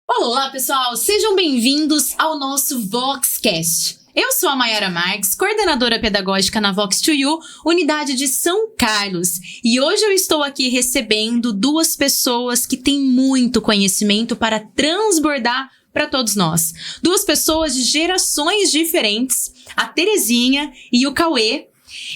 Olá, pessoal! Sejam bem-vindos ao nosso VoxCast. Eu sou a Mayara Marques, coordenadora pedagógica na Vox2U, unidade de São Carlos. E hoje eu estou aqui recebendo duas pessoas que têm muito conhecimento para transbordar para todos nós. Duas pessoas de gerações diferentes, a Terezinha e o Cauê.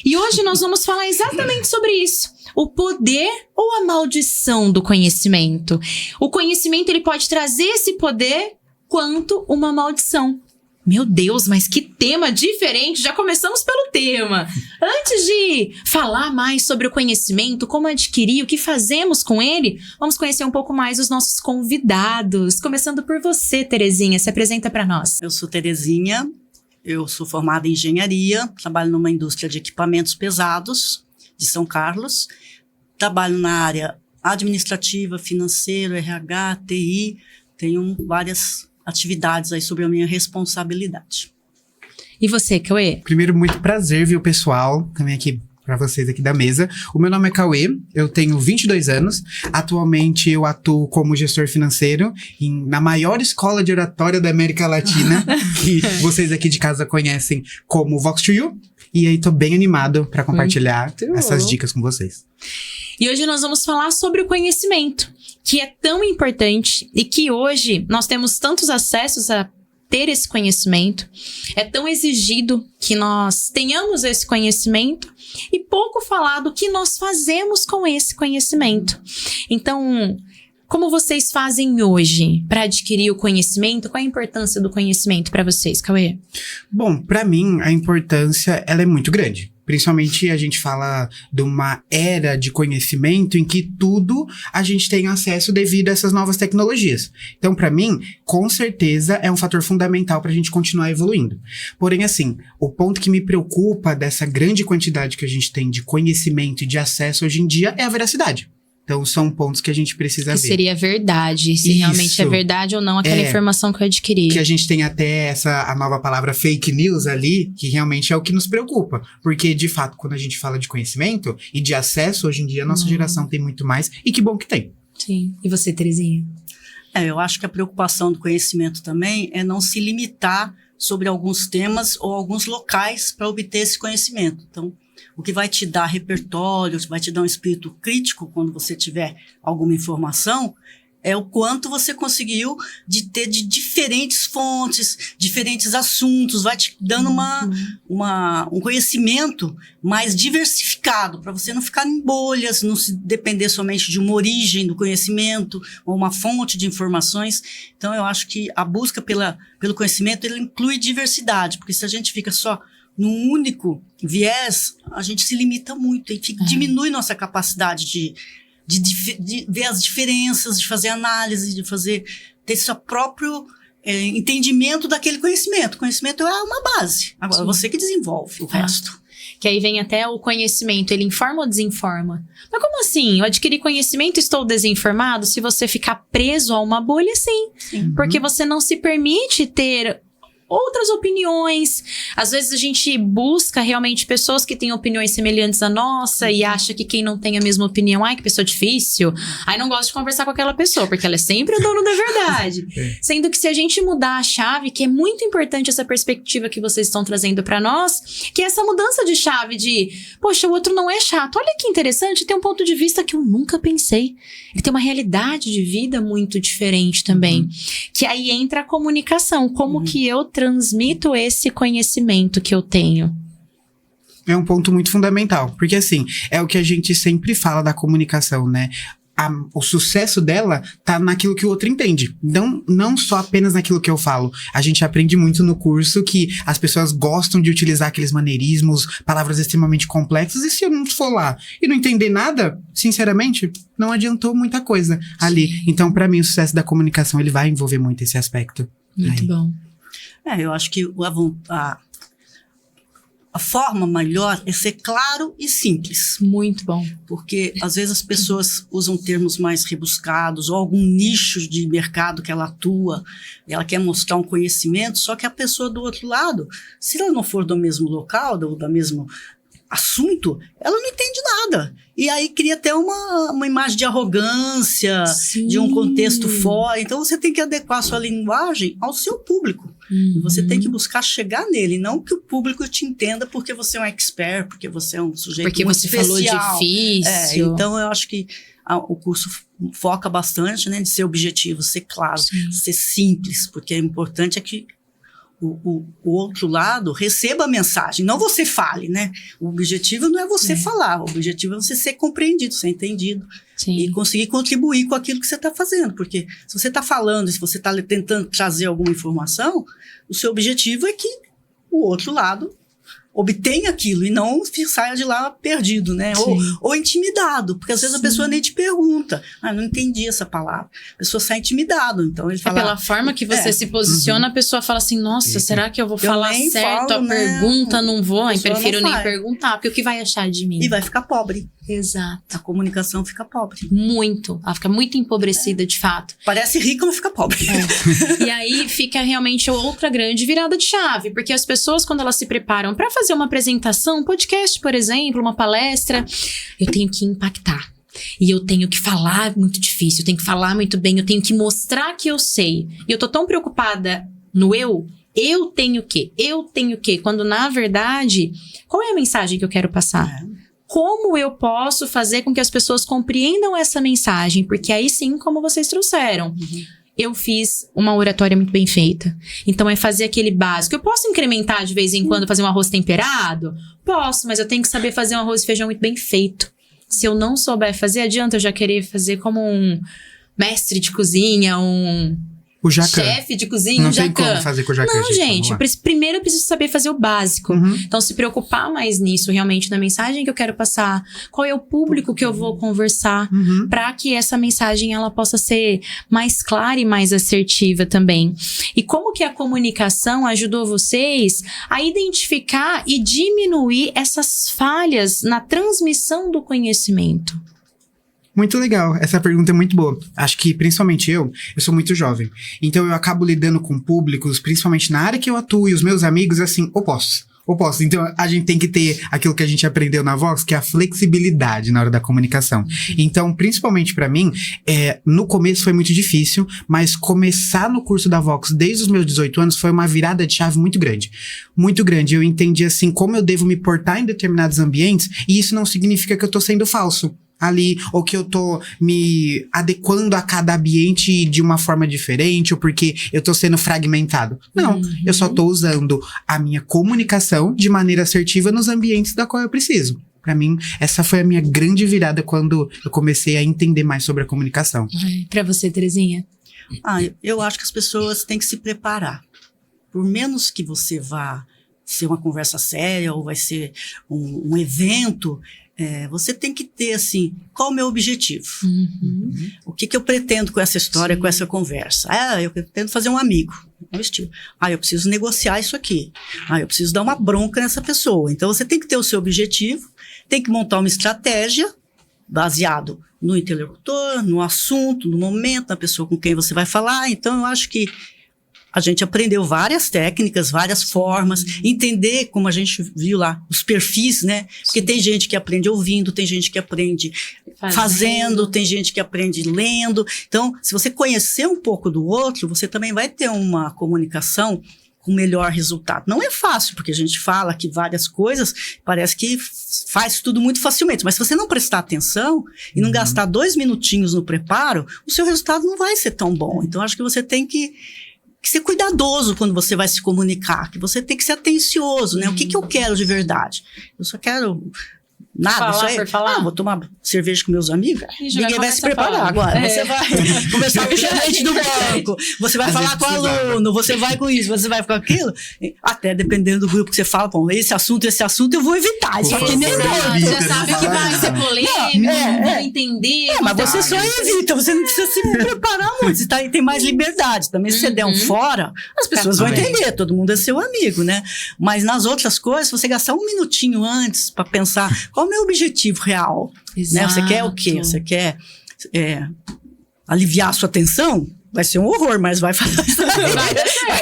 E hoje nós vamos falar exatamente sobre isso. O poder ou a maldição do conhecimento. O conhecimento ele pode trazer esse poder quanto uma maldição. Meu Deus, mas que tema diferente! Já começamos pelo tema. Antes de falar mais sobre o conhecimento, como adquirir, o que fazemos com ele, vamos conhecer um pouco mais os nossos convidados. Começando por você, Terezinha, se apresenta para nós. Eu sou Terezinha, eu sou formada em engenharia, trabalho numa indústria de equipamentos pesados de São Carlos. Trabalho na área administrativa, financeiro, RH, TI. Tenho várias atividades aí sobre a minha responsabilidade. E você, Cauê? Primeiro, muito prazer, viu, pessoal? Também aqui para vocês aqui da mesa. O meu nome é Cauê, eu tenho 22 anos. Atualmente eu atuo como gestor financeiro na maior escola de oratória da América Latina, que vocês aqui de casa conhecem como Vox2U. E aí tô bem animado para compartilhar essas dicas com vocês. E hoje nós vamos falar sobre o conhecimento, que é tão importante e que hoje nós temos tantos acessos a ter esse conhecimento. É tão exigido que nós tenhamos esse conhecimento e pouco falado o que nós fazemos com esse conhecimento. Então, como vocês fazem hoje para adquirir o conhecimento? Qual a importância do conhecimento para vocês, Cauê? Bom, para mim, a importância ela é muito grande. Principalmente a gente fala de uma era de conhecimento em que tudo a gente tem acesso devido a essas novas tecnologias. Então, para mim, com certeza é um fator fundamental para a gente continuar evoluindo. Porém, assim, o ponto que me preocupa dessa grande quantidade que a gente tem de conhecimento e de acesso hoje em dia é a veracidade. Então, são pontos que a gente precisa ver. Que seria verdade, se realmente é verdade ou não aquela informação que eu adquiri. Que a gente tem até a nova palavra fake news ali, que realmente é o que nos preocupa. Porque, de fato, quando a gente fala de conhecimento e de acesso, hoje em dia a nossa geração tem muito mais. E que bom que tem. Sim. E você, Terezinha? Eu acho que a preocupação do conhecimento também é não se limitar sobre alguns temas ou alguns locais para obter esse conhecimento. Então, o que vai te dar repertório, vai te dar um espírito crítico quando você tiver alguma informação, é o quanto você conseguiu de ter de diferentes fontes, diferentes assuntos, vai te dando um conhecimento mais diversificado, para você não ficar em bolhas, não se depender somente de uma origem do conhecimento ou uma fonte de informações. Então, eu acho que a busca pelo conhecimento, ele inclui diversidade, porque se a gente fica só num único viés, a gente se limita muito e diminui nossa capacidade de ver as diferenças, de fazer análise, ter seu próprio entendimento daquele conhecimento. O conhecimento é uma base. Agora, você que desenvolve o resto. Que aí vem até o conhecimento, ele informa ou desinforma? Mas como assim? Eu adquiri conhecimento e estou desinformado? Se você ficar preso a uma bolha, sim. Porque você não se permite ter outras opiniões. Às vezes a gente busca realmente pessoas que têm opiniões semelhantes à nossa e acha que quem não tem a mesma opinião, ai, que pessoa difícil. Aí não gosto de conversar com aquela pessoa, porque ela é sempre o dono da verdade. Sendo que se a gente mudar a chave, que é muito importante essa perspectiva que vocês estão trazendo pra nós, que é essa mudança de chave de, poxa, o outro não é chato. Olha que interessante, tem um ponto de vista que eu nunca pensei. Ele tem uma realidade de vida muito diferente também. Que aí entra a comunicação. Como que eu transmito esse conhecimento que eu tenho? É um ponto muito fundamental, porque assim, é o que a gente sempre fala da comunicação, né? O sucesso dela tá naquilo que o outro entende. Então, não só apenas naquilo que eu falo. A gente aprende muito no curso que as pessoas gostam de utilizar aqueles maneirismos, palavras extremamente complexas, e se eu não for lá e não entender nada, sinceramente, não adiantou muita coisa ali. Então, pra mim, o sucesso da comunicação, ele vai envolver muito esse aspecto. Muito bom. Eu acho que a forma melhor é ser claro e simples. Muito bom. Porque, às vezes, as pessoas usam termos mais rebuscados ou algum nicho de mercado que ela atua, ela quer mostrar um conhecimento, só que a pessoa do outro lado, se ela não for do mesmo local, da mesma assunto, ela não entende nada. E aí cria até uma imagem de arrogância, Sim. de um contexto fora. Então você tem que adequar a sua linguagem ao seu público. Você tem que buscar chegar nele, não que o público te entenda porque você é um expert, porque você é um sujeito Porque muito você especial. falou difícil. Então eu acho que o curso foca bastante, né, de ser objetivo, ser claro, ser simples, porque o importante é que o outro lado receba a mensagem, não você fale, né? O objetivo não é você falar, o objetivo é você ser compreendido, ser entendido. Sim. E conseguir contribuir com aquilo que você está fazendo, porque se você está falando, se você está tentando trazer alguma informação, o seu objetivo é que o outro lado obtenha aquilo e não saia de lá perdido, né? Ou intimidado, porque às vezes a pessoa nem te pergunta. Não entendi essa palavra. A pessoa sai intimidado, então ele fala... Pela forma que você se posiciona, a pessoa fala assim, nossa, será que eu vou falar nem certo falo, a pergunta? Não vou, pessoa prefiro não nem faz. perguntar, porque o que vai achar de mim? E vai ficar pobre. Exato. A comunicação fica pobre. Muito. Ela fica muito empobrecida, de fato. Parece rica, mas fica pobre. E aí fica realmente outra grande virada de chave, porque as pessoas, quando elas se preparam para fazer uma apresentação, um podcast, por exemplo, uma palestra, eu tenho que impactar. E eu tenho que falar muito difícil, eu tenho que falar muito bem, eu tenho que mostrar que eu sei. E eu tô tão preocupada no eu tenho que, quando na verdade, qual é a mensagem que eu quero passar? Como eu posso fazer com que as pessoas compreendam essa mensagem? Porque aí sim, como vocês trouxeram, eu fiz uma oratória muito bem feita. Então é fazer aquele básico. Eu posso incrementar de vez em quando, fazer um arroz temperado? Posso, mas eu tenho que saber fazer um arroz e feijão muito bem feito. Se eu não souber fazer, adianta eu já querer fazer como um mestre de cozinha, O jacan. chefe de cozinha, Não um tem jacan. como fazer com o jacan. Não, gente, primeiro eu preciso saber fazer o básico. Então, se preocupar mais nisso, realmente, na mensagem que eu quero passar, qual é o público que eu vou conversar, para que essa mensagem ela possa ser mais clara e mais assertiva também. E como que a comunicação ajudou vocês a identificar e diminuir essas falhas na transmissão do conhecimento? Muito legal, essa pergunta é muito boa. Acho que, principalmente eu sou muito jovem. Então, eu acabo lidando com públicos, principalmente na área que eu atuo, e os meus amigos, assim, opostos. Então, a gente tem que ter aquilo que a gente aprendeu na Vox, que é a flexibilidade na hora da comunicação. Então, principalmente pra mim, no começo foi muito difícil, mas começar no curso da Vox desde os meus 18 anos foi uma virada de chave muito grande. Muito grande. Eu entendi, assim, como eu devo me portar em determinados ambientes, e isso não significa que eu tô sendo falso ali, ou que eu tô me adequando a cada ambiente de uma forma diferente, ou porque eu tô sendo fragmentado. Não, eu só tô usando a minha comunicação de maneira assertiva nos ambientes da qual eu preciso. Pra mim, essa foi a minha grande virada quando eu comecei a entender mais sobre a comunicação. Pra você, Terezinha? Eu acho que as pessoas têm que se preparar. Por menos que você vá ser uma conversa séria, ou vai ser um evento, você tem que ter, assim, qual o meu objetivo? O que eu pretendo com essa história, com essa conversa? Eu pretendo fazer um amigo. É o estilo. Eu preciso negociar isso aqui. Eu preciso dar uma bronca nessa pessoa. Então, você tem que ter o seu objetivo, tem que montar uma estratégia baseado no interlocutor, no assunto, no momento, na pessoa com quem você vai falar. Então, eu acho que a gente aprendeu várias técnicas, várias formas, entender, como a gente viu lá, os perfis, né? Porque tem gente que aprende ouvindo, tem gente que aprende fazendo, tem gente que aprende lendo. Então, se você conhecer um pouco do outro, você também vai ter uma comunicação com melhor resultado. Não é fácil, porque a gente fala que várias coisas, parece que faz tudo muito facilmente, mas se você não prestar atenção e não gastar 2 minutinhos no preparo, o seu resultado não vai ser tão bom. Então, acho que você tem que ser cuidadoso quando você vai se comunicar, que você tem que ser atencioso, né? O que eu quero de verdade? Eu só quero nada, falar isso aí, por falar? vou tomar cerveja com meus amigos, ninguém vai se preparar fora. agora. Você vai conversar com o gerente do banco, você vai falar com o aluno, você vai com isso, você vai com aquilo, até dependendo do grupo que você fala, bom, esse assunto eu vou evitar, isso aqui nem já sabe que vai ser polêmico, não vou entender. Mas você só evita, você não precisa se preparar muito, você tem mais liberdade. Também se você der um fora, as pessoas vão entender, todo mundo é seu amigo, né? Mas nas outras coisas, você gastar 1 minutinho antes para pensar qual é o meu objetivo real, né? Você quer o quê? Você quer aliviar a sua tensão? vai ser um horror, mas vai fazer. Vai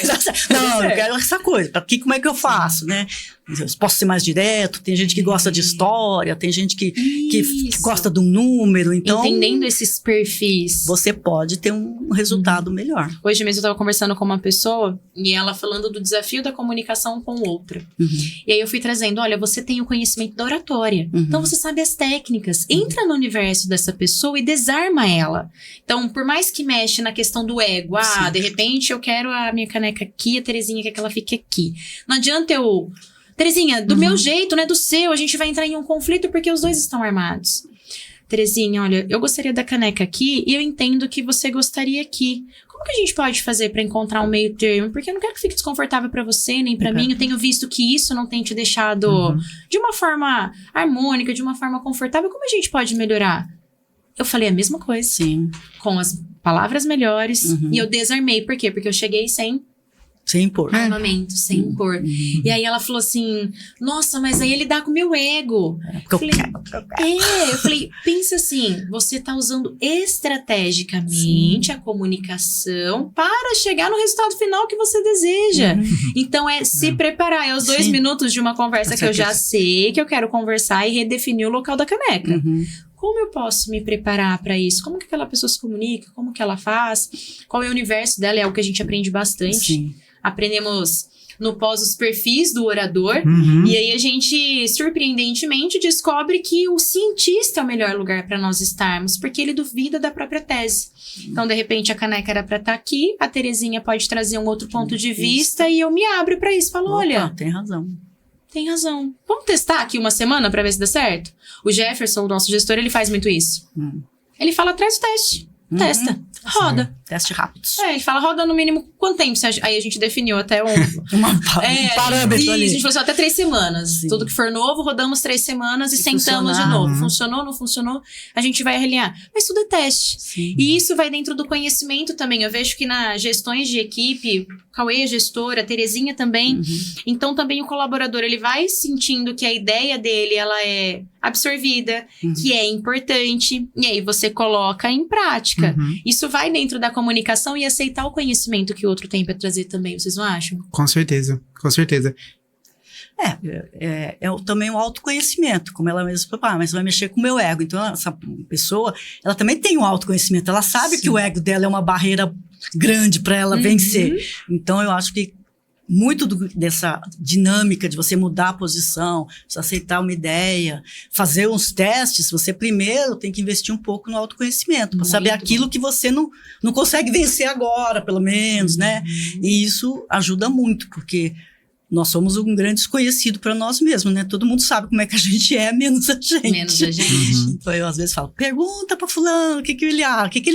dar certo. Não, eu quero essa coisa. Como é que eu faço, né? Eu posso ser mais direto, tem gente que gosta de história, tem gente que gosta de um número, então... Entendendo esses perfis. Você pode ter um resultado melhor. Hoje mesmo eu estava conversando com uma pessoa e ela falando do desafio da comunicação com outra. E aí eu fui trazendo, olha, você tem o conhecimento da oratória, então você sabe as técnicas. Entra no universo dessa pessoa e desarma ela. Então, por mais que mexe na questão do ego, de repente eu quero a minha caneca aqui, a Terezinha quer que ela fique aqui. Não adianta eu... Terezinha, do meu jeito, né, do seu, a gente vai entrar em um conflito porque os dois estão armados. Terezinha, olha, eu gostaria da caneca aqui e eu entendo que você gostaria aqui. Como que a gente pode fazer pra encontrar um meio termo? Porque eu não quero que fique desconfortável pra você, nem pra mim. Eu tenho visto que isso não tem te deixado de uma forma harmônica, de uma forma confortável. Como a gente pode melhorar? Eu falei a mesma coisa. Sim. Com as palavras melhores. E eu desarmei. Por quê? Porque eu cheguei sem impor. armamento, sem impor. E aí ela falou assim, nossa, mas aí ele dá com o meu ego. Eu falei, pensa assim, você tá usando estrategicamente a comunicação para chegar no resultado final que você deseja. Então se preparar. É os 2 minutos de uma conversa que eu já sei que eu quero conversar e redefinir o local da caneca. Como eu posso me preparar para isso? Como que aquela pessoa se comunica? Como que ela faz? Qual é o universo dela? É algo que a gente aprende bastante. Sim. Aprendemos no pós os perfis do orador. E aí a gente, surpreendentemente, descobre que o cientista é o melhor lugar para nós estarmos, porque ele duvida da própria tese. Então, de repente, a caneca era para estar aqui, a Terezinha pode trazer um outro ponto de vista e eu me abro para isso. Falo, olha... Tem razão. Tem razão. Vamos testar aqui uma semana para ver se dá certo? O Jefferson, o nosso gestor, ele faz muito isso. Ele fala, traz o teste. Testa. Roda. Teste rápido. Ele fala, roda no mínimo quanto tempo? Aí a gente definiu até um parâmetro ali. A gente falou assim, até 3 semanas. Sim. Tudo que for novo, rodamos 3 semanas e sentamos funcionar, de novo. Funcionou, não funcionou? A gente vai alinhar. Mas tudo é teste. Sim. E isso vai dentro do conhecimento também. Eu vejo que nas gestões de equipe, Cauê é gestora, Terezinha também. Então também o colaborador, ele vai sentindo que a ideia dele, ela é absorvida, que é importante. E aí você coloca em prática. Isso vai dentro da comunicação e aceitar o conhecimento que o outro tem para trazer também, vocês não acham? Com certeza, com certeza. É também o autoconhecimento, como ela mesma falou, mas vai mexer com o meu ego. Então, essa pessoa, ela também tem um autoconhecimento, ela sabe que o ego dela é uma barreira grande para ela vencer. Então, eu acho que muito dessa dinâmica de você mudar a posição, você aceitar uma ideia, fazer uns testes, você primeiro tem que investir um pouco no autoconhecimento, para saber aquilo que você não consegue vencer agora, pelo menos, né? E isso ajuda muito, porque nós somos um grande desconhecido para nós mesmos, né? Todo mundo sabe como é que a gente é, menos a gente. Menos a gente. Então, eu às vezes falo, pergunta para fulano, o que ele acha, o que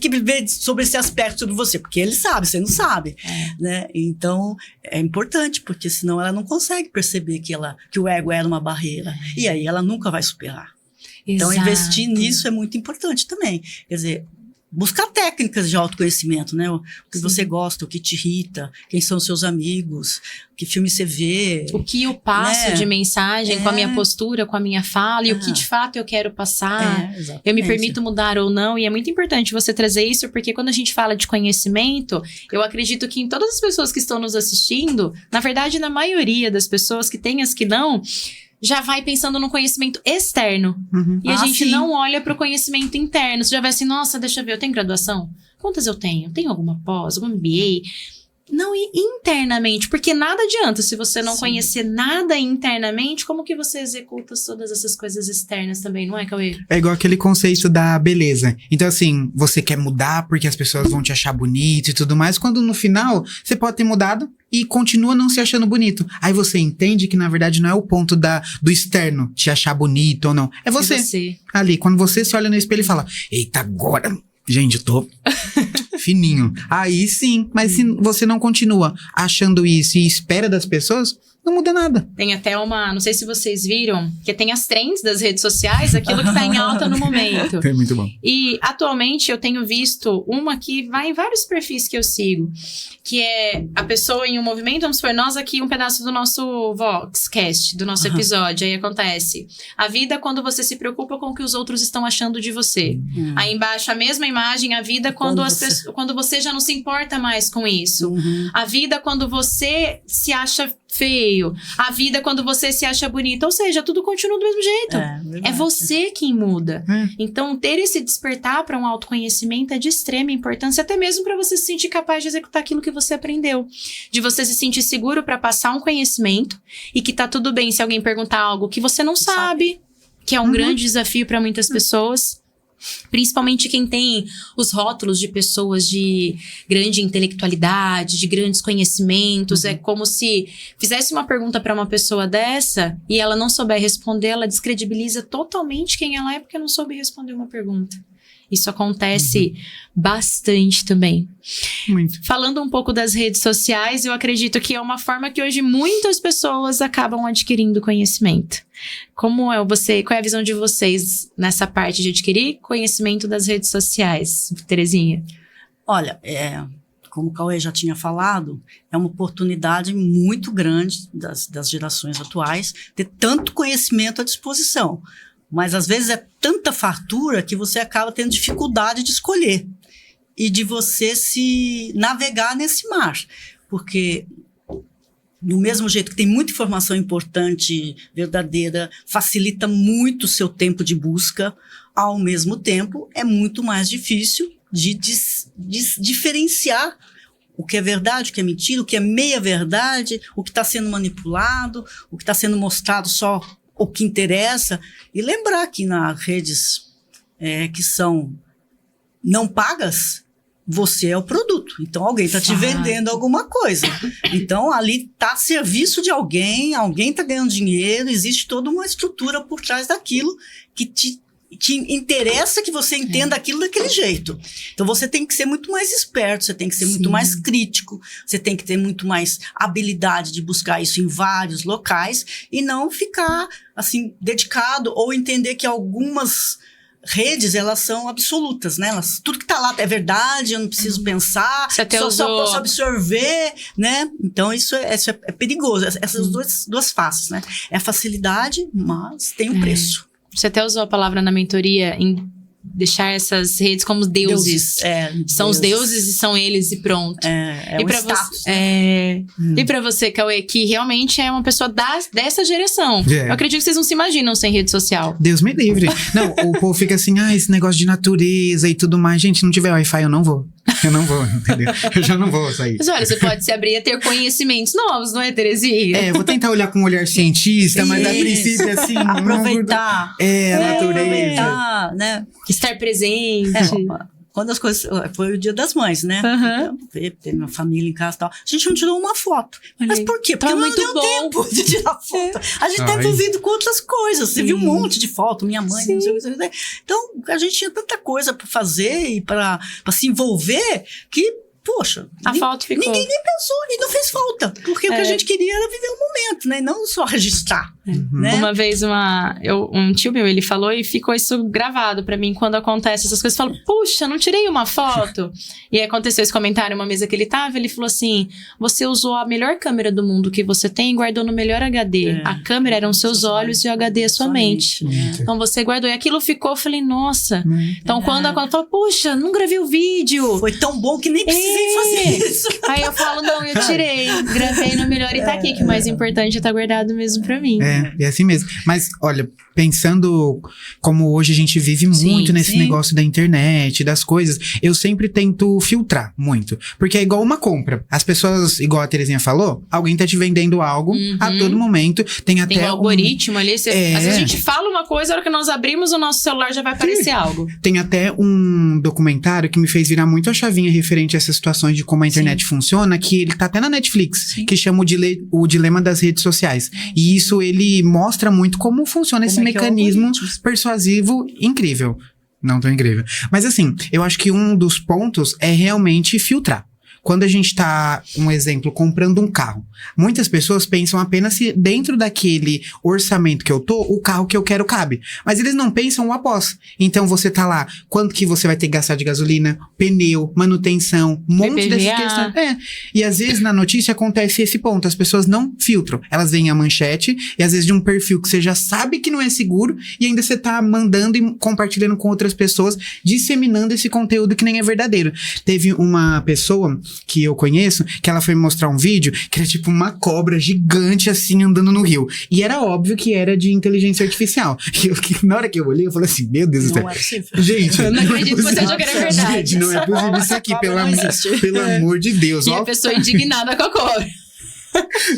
ele vê sobre esse aspecto sobre você? Porque ele sabe, você não sabe, né? Então, é importante, porque senão ela não consegue perceber que o ego era uma barreira. E aí ela nunca vai superar. Então, investir nisso é muito importante também. Quer dizer, buscar técnicas de autoconhecimento, né? O que você gosta, o que te irrita, quem são os seus amigos, que filme você vê. O que eu passo de mensagem com a minha postura, com a minha fala, e o que de fato eu quero passar. Eu me permito mudar ou não, e é muito importante você trazer isso, porque quando a gente fala de conhecimento, eu acredito que em todas as pessoas que estão nos assistindo, na verdade, na maioria das pessoas, que tem as que não, já vai pensando no conhecimento externo. E a gente não olha para o conhecimento interno. Você já vai assim, nossa, deixa eu ver, eu tenho graduação? Quantas eu tenho? Tenho alguma pós, algum MBA? Não ir internamente, porque nada adianta se você não conhecer nada internamente, como que você executa todas essas coisas externas também, não é, Cauê? É igual aquele conceito da beleza. Então, assim, você quer mudar porque as pessoas vão te achar bonito e tudo mais, quando no final você pode ter mudado e continua não se achando bonito. Aí você entende que, na verdade, não é o ponto do externo te achar bonito ou não. É você. Ali, quando você se olha no espelho e fala, eita, agora... Gente, eu tô fininho. Aí sim, mas se você não continua achando isso e espera das pessoas, não muda nada. Tem até não sei se vocês viram, que tem as trends das redes sociais, aquilo que tá em alta no momento. É muito bom. E atualmente eu tenho visto uma que vai em vários perfis que eu sigo, que é a pessoa em um movimento, vamos supor, nós aqui um pedaço do nosso Voxcast, do nosso episódio, aí acontece. A vida quando você se preocupa com o que os outros estão achando de você. Aí embaixo a mesma imagem, a vida quando você já não se importa mais com isso. A vida quando você se acha feio. A vida quando você se acha bonita. Ou seja, tudo continua do mesmo jeito. É você quem muda. Então, ter esse despertar para um autoconhecimento é de extrema importância, até mesmo para você se sentir capaz de executar aquilo que você aprendeu. De você se sentir seguro para passar um conhecimento e que tá tudo bem se alguém perguntar algo que você não sabe, que é um grande desafio para muitas pessoas. Principalmente quem tem os rótulos de pessoas de grande intelectualidade, de grandes conhecimentos. É como se fizesse uma pergunta para uma pessoa dessa e ela não souber responder, ela descredibiliza totalmente quem ela é porque não soube responder uma pergunta. Isso acontece bastante também. Muito. Falando um pouco das redes sociais, eu acredito que é uma forma que hoje muitas pessoas acabam adquirindo conhecimento. Qual é a visão de vocês nessa parte de adquirir conhecimento das redes sociais, Terezinha? Olha, como o Cauê já tinha falado, é uma oportunidade muito grande das gerações atuais ter tanto conhecimento à disposição. Mas às vezes é tanta fartura que você acaba tendo dificuldade de escolher e de você se navegar nesse mar. Porque do mesmo jeito que tem muita informação importante, verdadeira, facilita muito o seu tempo de busca, ao mesmo tempo é muito mais difícil de diferenciar o que é verdade, o que é mentira, o que é meia-verdade, o que está sendo manipulado, o que está sendo mostrado só o que interessa. E lembrar que nas redes que são não pagas, você é o produto. Então, alguém está te vendendo alguma coisa. Então, ali está a serviço de alguém está ganhando dinheiro, existe toda uma estrutura por trás daquilo que te interessa que você entenda aquilo daquele jeito. Então, você tem que ser muito mais esperto, você tem que ser muito mais crítico, você tem que ter muito mais habilidade de buscar isso em vários locais e não ficar, assim, dedicado ou entender que algumas redes, elas são absolutas, né? Tudo que tá lá é verdade, eu não preciso pensar, só posso absorver, né? Então, isso é perigoso. Essas duas faces, né? É a facilidade, mas tem um preço. Você até usou a palavra na mentoria em deixar essas redes como deuses. São os deuses e são eles e pronto. E pra status, E pra você, Cauê, que realmente é uma pessoa dessa geração. Eu acredito que vocês não se imaginam sem rede social. Deus me livre. Não, o povo fica assim, esse negócio de natureza e tudo mais. Gente, não tiver Wi-Fi, eu não vou. Eu não vou, entendeu? Eu já não vou sair. Mas olha, você pode se abrir a ter conhecimentos novos, não é, Terezinha? Eu vou tentar olhar com um olhar cientista, mas a princípio, assim... Aproveitar. A natureza. Aproveitar, né? Estar presente. Quando as coisas... Foi o Dia das Mães, né? Então, ter minha família em casa e tal. A gente não tirou uma foto. Mas por quê? Porque não deu tempo de tirar foto. A gente tá envolvido com outras coisas. Você viu um monte de foto. Minha mãe, não sei o que. Então, a gente tinha tanta coisa pra fazer e pra se envolver que... Poxa, a foto ficou. Ninguém nem pensou e não fez falta. Porque o que a gente queria era viver o momento, né? E não só registrar. Né? Uma vez um tio meu, ele falou e ficou isso gravado pra mim. Quando acontece essas coisas, eu falo, puxa, não tirei uma foto. E aconteceu esse comentário, uma mesa que ele tava, ele falou assim, você usou a melhor câmera do mundo que você tem e guardou no melhor HD. A câmera eram seus olhos e o HD a sua mente. Então você guardou. E aquilo ficou, eu falei, nossa. Então quando acontece, eu falo, puxa, não gravei o vídeo. Foi tão bom que nem precisei fazer isso. Aí eu falo, não, eu tirei. Gravei no melhor e tá aqui, que o mais importante é tá guardado mesmo pra mim. É assim mesmo. Mas, olha, pensando como hoje a gente vive muito nesse negócio da internet, das coisas, eu sempre tento filtrar muito. Porque é igual uma compra. As pessoas, igual a Terezinha falou, alguém tá te vendendo algo a todo momento. Tem até um algoritmo ali. Às vezes a gente fala uma coisa, a hora que nós abrimos o nosso celular já vai aparecer algo. Tem até um documentário que me fez virar muito a chavinha referente a essas situações de como a internet funciona, que ele tá até na Netflix, que chama o Dilema das Redes Sociais. E isso, ele mostra muito como funciona esse mecanismo persuasivo incrível. Não tão incrível. Mas assim, eu acho que um dos pontos é realmente filtrar. quando a gente tá, um exemplo, comprando um carro, muitas pessoas pensam apenas se dentro daquele orçamento que eu tô, o carro que eu quero cabe. Mas eles não pensam o após. Então você tá lá, quanto que você vai ter que gastar de gasolina, pneu, manutenção, um monte dessas questões. E às vezes na notícia acontece esse ponto, as pessoas não filtram. Elas veem a manchete e às vezes de um perfil que você já sabe que não é seguro e ainda você tá mandando e compartilhando com outras pessoas, disseminando esse conteúdo que nem é verdadeiro. Teve uma pessoa que eu conheço, que ela foi me mostrar um vídeo que era tipo uma cobra gigante assim andando no rio. E era óbvio que era de inteligência artificial. E na hora que eu olhei, eu falei assim, meu Deus do céu. Não é possível. Gente, Eu não acredito que você achou que era verdade. Gente, não é possível isso aqui, pelo amor de Deus. E a pessoa indignada com a cobra.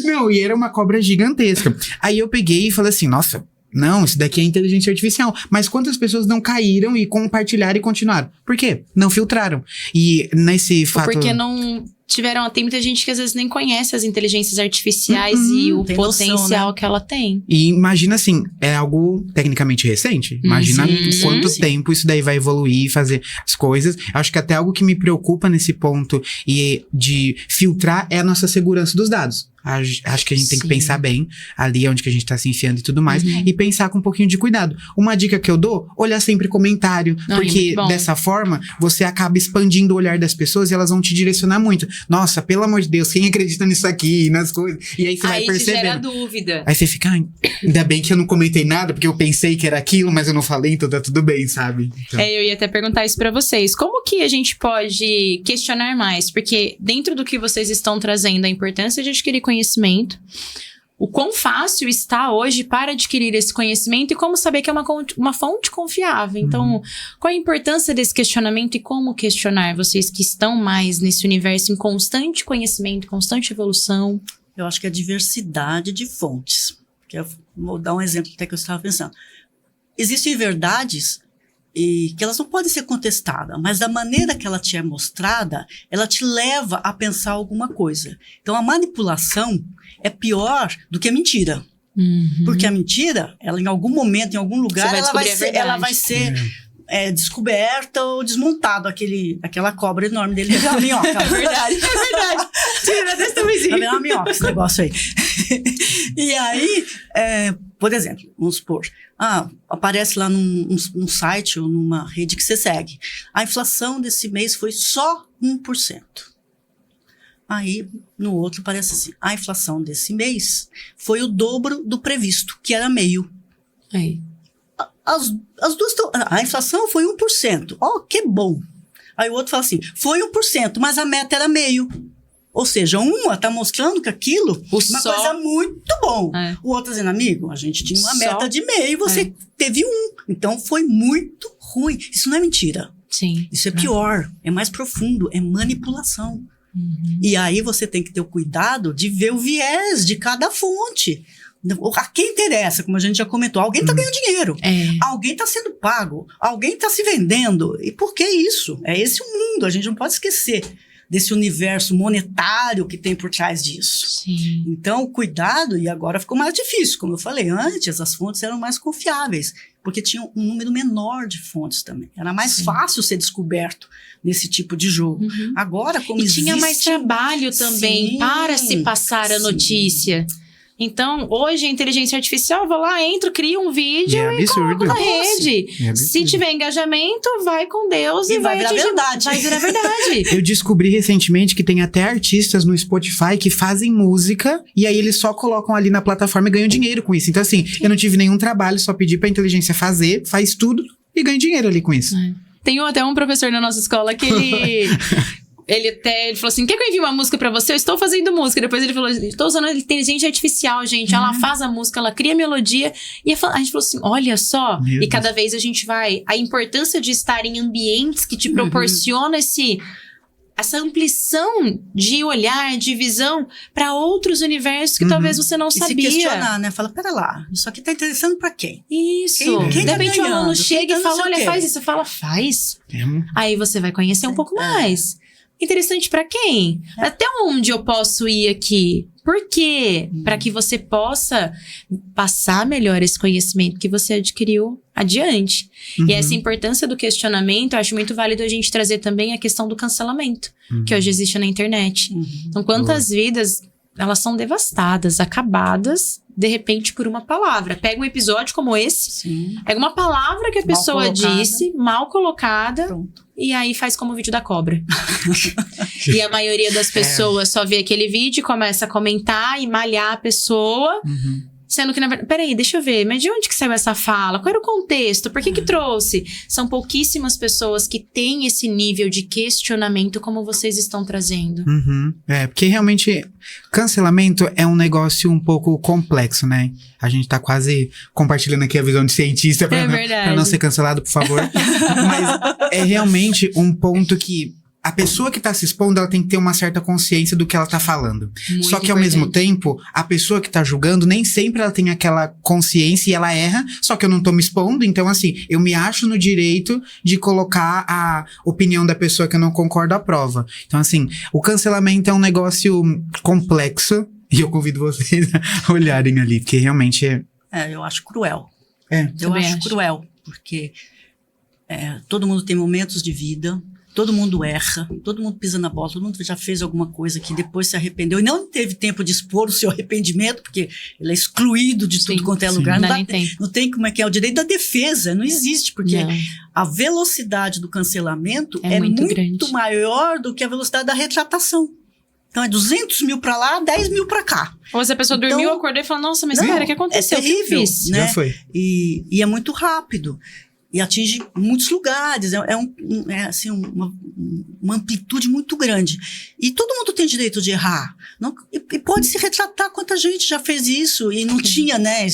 Não, e era uma cobra gigantesca. Aí eu peguei e falei assim, nossa, não, isso daqui é inteligência artificial. Mas quantas pessoas não caíram e compartilharam e continuaram? Por quê? Não filtraram. E nesse fato... Ou porque não tiveram... Tem muita gente que às vezes nem conhece as inteligências artificiais e o potencial noção, né? que ela tem. E imagina assim, é algo tecnicamente recente. Imagina quanto tempo isso daí vai evoluir e fazer as coisas. Acho que até algo que me preocupa nesse ponto e de filtrar é a nossa segurança dos dados. Acho que a gente tem que pensar bem ali onde que a gente tá se enfiando e tudo mais. E pensar com um pouquinho de cuidado. Uma dica que eu dou, olhar sempre comentário. Porque dessa forma, você acaba expandindo o olhar das pessoas e elas vão te direcionar muito. Nossa, pelo amor de Deus, quem acredita nisso aqui, nas coisas? E aí você vai percebendo. Aí te gera dúvida. Aí você fica, ainda bem que eu não comentei nada, porque eu pensei que era aquilo, mas eu não falei, então tá tudo bem, sabe? Então. Eu ia até perguntar isso pra vocês. Como que a gente pode questionar mais? Porque dentro do que vocês estão trazendo, a importância de adquirir conhecimento, o quão fácil está hoje para adquirir esse conhecimento e como saber que é uma fonte confiável. Então, qual a importância desse questionamento e como questionar? Vocês que estão mais nesse universo em constante conhecimento, constante evolução. Eu acho que é a diversidade de fontes. Vou dar um exemplo até que eu estava pensando. Existem verdades e que elas não podem ser contestadas, mas da maneira que ela te é mostrada, ela te leva a pensar alguma coisa. Então, a manipulação é pior do que a mentira. Porque a mentira, ela em algum momento, em algum lugar, ela vai ser descoberta ou desmontada, aquela cobra enorme dele. É uma minhoca. É verdade. Tira desse tamanhozinho. É uma minhoca esse negócio aí. E aí, por exemplo, vamos supor, aparece lá num site ou numa rede que você segue. A inflação desse mês foi só 1%. Aí, no outro, parece assim, a inflação desse mês foi o dobro do previsto, que era meio. Aí. As duas estão... A inflação foi 1%. Que bom. Aí o outro fala assim, foi 1%, mas a meta era meio. Ou seja, uma está mostrando que aquilo é uma coisa muito bom. O outro dizendo, amigo, a gente tinha uma meta de meio, você teve 1. Então, foi muito ruim. Isso não é mentira. Sim. Isso é pior, é mais profundo, é manipulação. E aí você tem que ter o cuidado de ver o viés de cada fonte. A quem interessa, como a gente já comentou, alguém está ganhando dinheiro, alguém está sendo pago, alguém está se vendendo. E por que isso? É esse o mundo, a gente não pode esquecer desse universo monetário que tem por trás disso. Sim. Então, cuidado, e agora ficou mais difícil. Como eu falei, antes as fontes eram mais confiáveis, porque tinham um número menor de fontes também. Era mais fácil ser descoberto nesse tipo de jogo. Agora, como existe... tinha mais trabalho também para se passar a notícia. Então, hoje, a inteligência artificial, eu vou lá, entro, crio um vídeo e coloco na rede. Se tiver engajamento, vai com Deus e vai virar atingir, verdade. vai virar verdade. Eu descobri recentemente que tem até artistas no Spotify que fazem música e aí eles só colocam ali na plataforma e ganham dinheiro com isso. Então, assim, eu não tive nenhum trabalho, só pedi pra inteligência fazer, faz tudo e ganha dinheiro ali com isso. Tem até um professor na nossa escola que ele falou assim, quer que eu envie uma música pra você? Eu estou fazendo música. Depois ele falou, estou usando a inteligência artificial, gente. Ela faz a música, ela cria a melodia. E a gente falou assim, olha só. Meu e cada vez a gente vai... A importância de estar em ambientes que te proporcionam essa ampliação de olhar, de visão para outros universos que talvez você não sabia. E se questionar, né? Fala, pera lá, isso aqui tá interessando pra quem? Isso. Quem de repente tá o aluno chega e fala, olha, faz isso. Você fala, faz. É. Aí você vai conhecer um pouco mais. interessante pra quem? Até onde eu posso ir aqui? Por quê? Para que você possa passar melhor esse conhecimento que você adquiriu adiante. E essa importância do questionamento, eu acho muito válido a gente trazer também a questão do cancelamento, que hoje existe na internet. Então, quantas vidas, elas são devastadas, acabadas, de repente, por uma palavra. Pega um episódio como esse, pega uma palavra que a pessoa disse, mal colocada, e aí faz como o vídeo da cobra. E a maioria das pessoas só vê aquele vídeo e começa a comentar e malhar a pessoa. Sendo que, na verdade, peraí, deixa eu ver, mas de onde que saiu essa fala? Qual era o contexto? Por que que trouxe? São pouquíssimas pessoas que têm esse nível de questionamento como vocês estão trazendo. Porque realmente cancelamento é um negócio um pouco complexo, né? A gente tá quase compartilhando aqui a visão de cientista pra não ser cancelado, por favor. Mas é realmente um ponto que a pessoa que tá se expondo, ela tem que ter uma certa consciência do que ela tá falando. Muito Só que ao mesmo tempo, a pessoa que tá julgando, nem sempre ela tem aquela consciência e ela erra, só que eu não tô me expondo, então assim, eu me acho no direito de colocar a opinião da pessoa que eu não concordo à prova. Então assim, o cancelamento é um negócio complexo, e eu convido vocês a olharem ali, porque realmente eu acho cruel. Eu acho cruel, porque todo mundo tem momentos de vida. Todo mundo erra, todo mundo pisa na bola, todo mundo já fez alguma coisa que depois se arrependeu e não teve tempo de expor o seu arrependimento, porque ele é excluído de tudo quanto é lugar. Não tem como é que é o direito da defesa, não existe, porque a velocidade do cancelamento é muito grande, maior do que a velocidade da retratação. Então é 200 mil pra lá, 10 mil pra cá. Ou se a pessoa dormiu, acordou e falou, nossa, mas cara, o que aconteceu? É terrível, o que eu fiz? Né? Já foi. E é muito rápido. E atinge muitos lugares, assim, uma amplitude muito grande. E todo mundo tem direito de errar. E pode se retratar, quanta gente já fez isso e não tinha, né,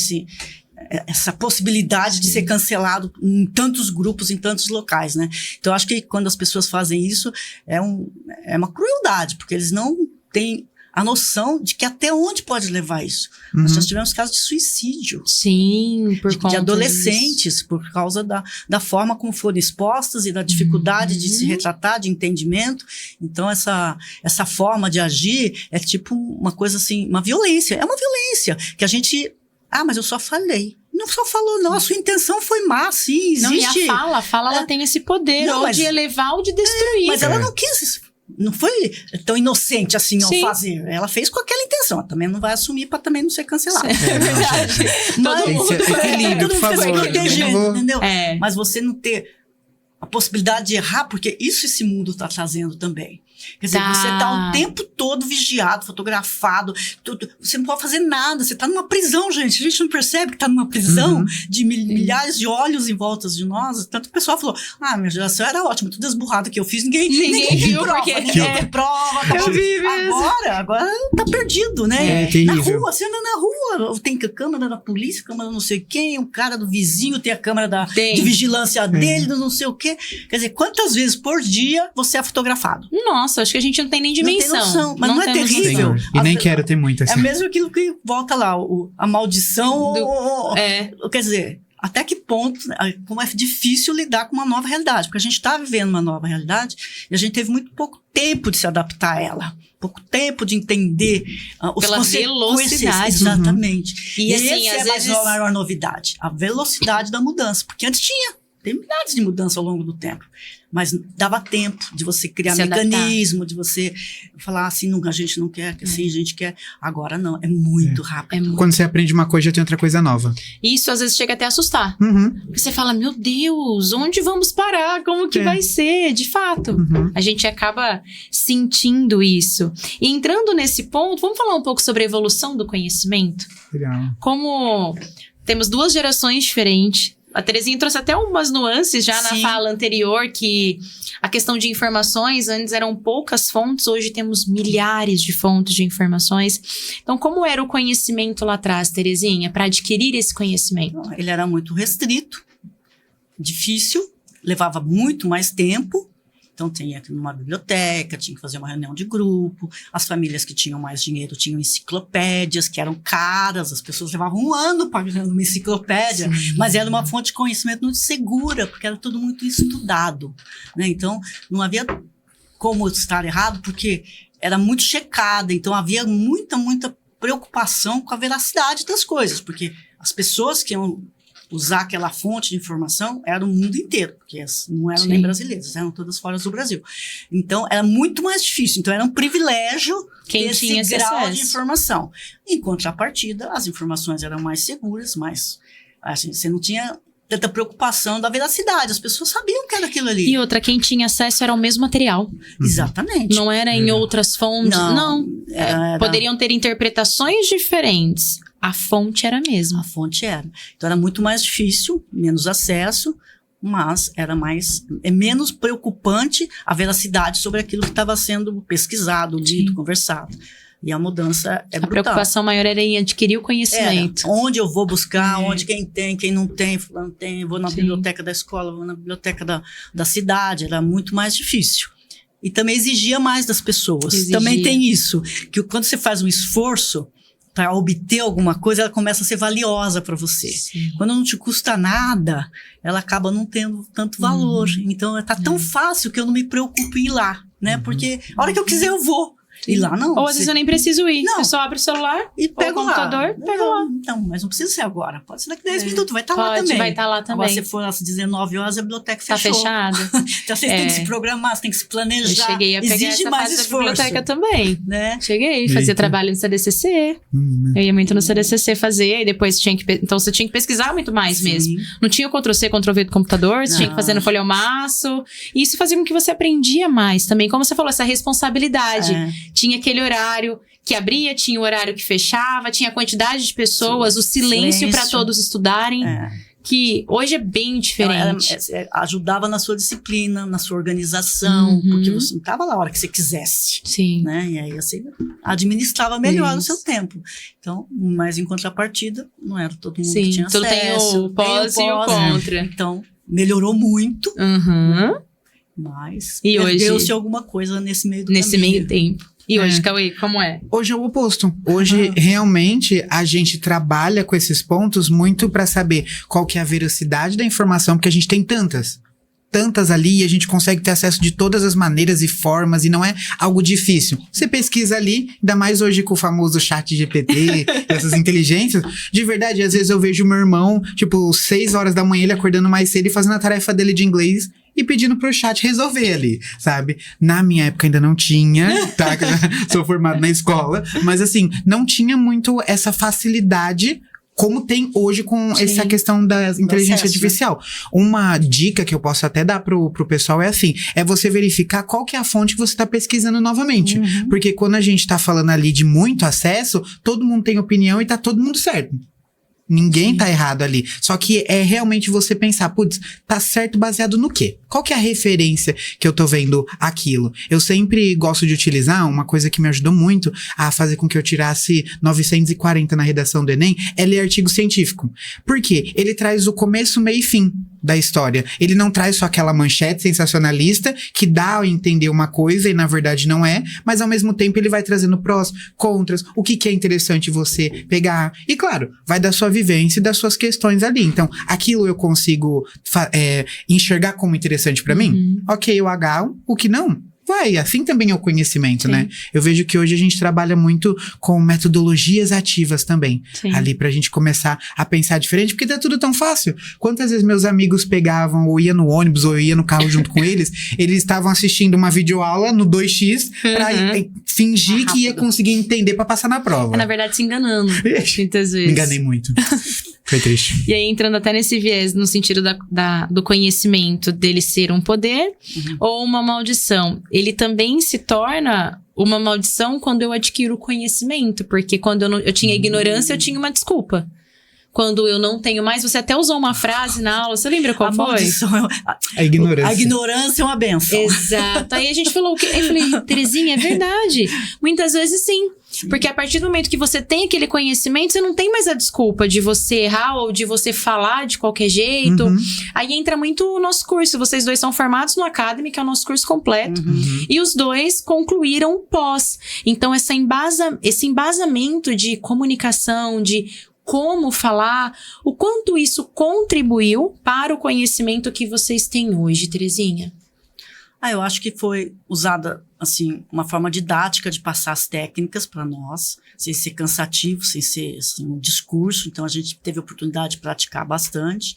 essa possibilidade de ser cancelado em tantos grupos, em tantos locais, né? Então, acho que quando as pessoas fazem isso, é uma crueldade, porque eles não têm a noção de que até onde pode levar isso. Nós já tivemos casos de suicídio. Sim, de adolescentes, por causa da forma como foram expostas e da dificuldade de se retratar, de entendimento. Então, essa forma de agir é tipo uma coisa assim, uma violência. É uma violência que a gente... mas eu só falei. Não só falou, não. A sua intenção foi má, sim, existe. Não, e a fala ela tem esse poder, ou de elevar ou de destruir. Mas ela não quis isso. Não foi tão inocente assim ao fazer. Ela fez com aquela intenção. Ela também não vai assumir para também não ser cancelada. É verdade. Todo mundo equilíbrio, por favor. Entendeu? Mas você não ter a possibilidade de errar, porque isso esse mundo está trazendo também. Quer dizer, você tá o tempo todo vigiado, fotografado, tudo. Você não pode fazer nada, você tá numa prisão, gente. A gente não percebe que tá numa prisão de milhares de olhos em volta de nós. Tanto que o pessoal falou, minha geração era ótima, tudo esburrado que eu fiz, ninguém viu, prova, porque ninguém tem prova. Eu vi mesmo. Agora tá perdido, né? É terrível. Na rua, você anda na rua, tem câmera da polícia, câmera não sei quem, o cara do vizinho tem a câmera de vigilância dele, não sei o quê. Quer dizer, quantas vezes por dia você é fotografado? Nossa, acho que a gente não tem nem dimensão. Não tem noção, mas não é terrível. E nem quero ter muito assim. É mesmo aquilo que volta lá, a maldição. Quer dizer, até que ponto, como é difícil lidar com uma nova realidade. Porque a gente está vivendo uma nova realidade e a gente teve muito pouco tempo de se adaptar a ela. Pouco tempo de entender os pela velocidade. Exatamente. E assim, esse às vezes... a maior novidade. A velocidade da mudança. Porque antes tem milhares de mudanças ao longo do tempo. Mas dava tempo de você criar mecanismo, de você falar assim, a gente não quer, assim a gente quer. Agora não, é muito rápido. Quando você aprende uma coisa, já tem outra coisa nova. Isso às vezes chega até a assustar. Porque você fala, meu Deus, onde vamos parar? Como que vai ser? De fato. A gente acaba sentindo isso. E entrando nesse ponto, vamos falar um pouco sobre a evolução do conhecimento? Legal. Como temos duas gerações diferentes. A Terezinha trouxe até umas nuances já na fala anterior, que a questão de informações, antes eram poucas fontes, hoje temos milhares de fontes de informações. Então, como era o conhecimento lá atrás, Terezinha, para adquirir esse conhecimento? Ele era muito restrito, difícil, levava muito mais tempo. Então, tinha que ir numa biblioteca, tinha que fazer uma reunião de grupo. As famílias que tinham mais dinheiro tinham enciclopédias, que eram caras. As pessoas levavam um ano pagando uma enciclopédia. Mas era uma fonte de conhecimento muito segura, porque era tudo muito estudado, né? Então, não havia como estar errado, porque era muito checada, então havia muita preocupação com a veracidade das coisas, porque as pessoas que iam usar aquela fonte de informação era o mundo inteiro, porque não eram nem brasileiras, eram todas fora do Brasil. Então, era muito mais difícil. Então, era um privilégio quem esse tinha grau acesso de informação. Em contrapartida, as informações eram mais seguras, mas assim, você não tinha tanta preocupação da veracidade. As pessoas sabiam que era aquilo ali. E outra, quem tinha acesso era o mesmo material. Exatamente. Não era em outras fontes. Não. Poderiam ter interpretações diferentes. A fonte era a mesma. A fonte era. Então, era muito mais difícil, menos acesso, mas é menos preocupante a veracidade sobre aquilo que estava sendo pesquisado, dito, conversado. E a mudança é brutal. A preocupação maior era em adquirir o conhecimento. Onde eu vou buscar, onde quem tem, quem não tem, fulano tem, vou na biblioteca da escola, vou na biblioteca da cidade, era muito mais difícil. E também exigia mais das pessoas. Também tem isso, que quando você faz um esforço para obter alguma coisa, ela começa a ser valiosa para você. Sim. Quando não te custa nada, ela acaba não tendo tanto valor. Então, tá tão fácil que eu não me preocupo em ir lá, né? Porque a hora que eu quiser, eu vou. E lá não. Ou às vezes eu nem preciso ir. Não. Eu só abro o celular e pego o computador, pego lá. Não, mas não precisa ser agora. Pode ser daqui 10 minutos, vai estar lá também. Vai estar lá também. Agora, se for às 19 horas, a biblioteca fechou. Tá fechada. Então, vocês têm que se programar, você tem que se planejar. Eu cheguei a pegar exige essa mais fase esforço. da biblioteca também. Né? Cheguei, fazia trabalho no CDCC. Eu ia muito no CDCC fazer, e depois tinha que... Então, você tinha que pesquisar muito mais mesmo. Não tinha o Ctrl+C, Ctrl+V do computador, você tinha que fazer no folha ao maço. E isso fazia com que você aprendia mais também. Como você falou, essa responsabilidade. Tinha aquele horário que abria, tinha o horário que fechava, tinha a quantidade de pessoas, o silêncio para todos estudarem, que hoje é bem diferente. Ajudava na sua disciplina, na sua organização, porque você não estava lá a hora que você quisesse. Sim. Né? E aí você administrava melhor o seu tempo. Então, mas em contrapartida, não era todo mundo que tinha acesso. Tem o pós e o contra. Então, melhorou muito, né? Mas perdeu-se alguma coisa nesse meio do caminho. Nesse meio tempo. E hoje, Cauê, como é? Hoje é o oposto. Hoje, realmente, a gente trabalha com esses pontos muito para saber qual que é a veracidade da informação, porque a gente tem tantas ali e a gente consegue ter acesso de todas as maneiras e formas e não é algo difícil. Você pesquisa ali, ainda mais hoje com o famoso chat GPT, essas inteligências. De verdade, às vezes eu vejo meu irmão, 6 horas da manhã, ele acordando mais cedo e fazendo a tarefa dele de inglês e pedindo pro chat resolver ali, sabe? Na minha época ainda não tinha, tá? Sou formado na escola, mas assim, não tinha muito essa facilidade como tem hoje com essa questão da inteligência artificial. Uma dica que eu posso até dar pro pessoal é assim, é você verificar qual que é a fonte que você está pesquisando novamente. Porque quando a gente tá falando ali de muito acesso, todo mundo tem opinião e tá todo mundo certo. Ninguém tá errado ali. Só que é realmente você pensar, putz, tá certo baseado no quê? Qual que é a referência que eu tô vendo aquilo? Eu sempre gosto de utilizar uma coisa que me ajudou muito a fazer com que eu tirasse 940 na redação do Enem, é ler artigo científico. Por quê? Ele traz o começo, meio e fim da história. Ele não traz só aquela manchete sensacionalista que dá a entender uma coisa e na verdade não é, mas ao mesmo tempo ele vai trazendo prós, contras, o que é interessante você pegar. E claro, vai da sua vivência e das suas questões ali. Então, aquilo eu consigo enxergar como interessante pra mim? Ok, eu agarro. O que não? Vai, assim também é o conhecimento, né? Eu vejo que hoje a gente trabalha muito com metodologias ativas também. Ali pra gente começar a pensar diferente, porque tá tudo tão fácil. Quantas vezes meus amigos pegavam, ou ia no ônibus, ou eu ia no carro junto com eles, eles estavam assistindo uma videoaula no 2x pra fingir que ia conseguir entender pra passar na prova. Na verdade, se enganando. Muitas vezes. Me enganei muito. Foi triste. E aí, entrando até nesse viés, no sentido do conhecimento, dele ser um poder ou uma maldição. Ele também se torna uma maldição quando eu adquiro conhecimento. Porque quando eu tinha ignorância, eu tinha uma desculpa. Quando eu não tenho mais, você até usou uma frase na aula, você lembra qual foi? A ignorância. A ignorância é uma benção. Exato. Aí a gente falou o quê? Eu falei, Terezinha, é verdade. Muitas vezes sim. Porque a partir do momento que você tem aquele conhecimento, você não tem mais a desculpa de você errar ou de você falar de qualquer jeito. Aí entra muito o nosso curso. Vocês dois são formados no Academy, que é o nosso curso completo. E os dois concluíram o pós. Então, esse embasamento de comunicação, de como falar, o quanto isso contribuiu para o conhecimento que vocês têm hoje, Terezinha? Eu acho que foi usada, assim, uma forma didática de passar as técnicas para nós, sem ser cansativo, sem ser assim, um discurso. Então, a gente teve a oportunidade de praticar bastante.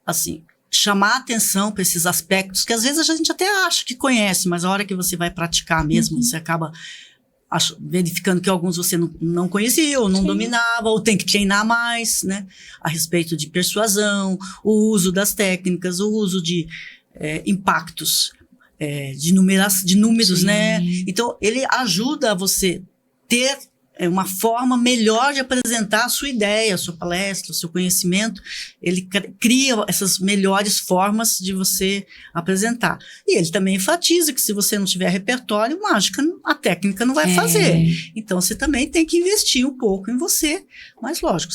Assim, chamar atenção para esses aspectos que às vezes a gente até acha que conhece, mas a hora que você vai praticar mesmo, você acaba verificando que alguns você não conhecia, ou não dominava, ou tem que treinar mais, né? A respeito de persuasão, o uso das técnicas, o uso de impactos, de números, né? Então, ele ajuda você ter uma forma melhor de apresentar a sua ideia, a sua palestra, o seu conhecimento. Ele cria essas melhores formas de você apresentar. E ele também enfatiza que se você não tiver repertório, a técnica não vai fazer. Então, você também tem que investir um pouco em você. Mas, lógico,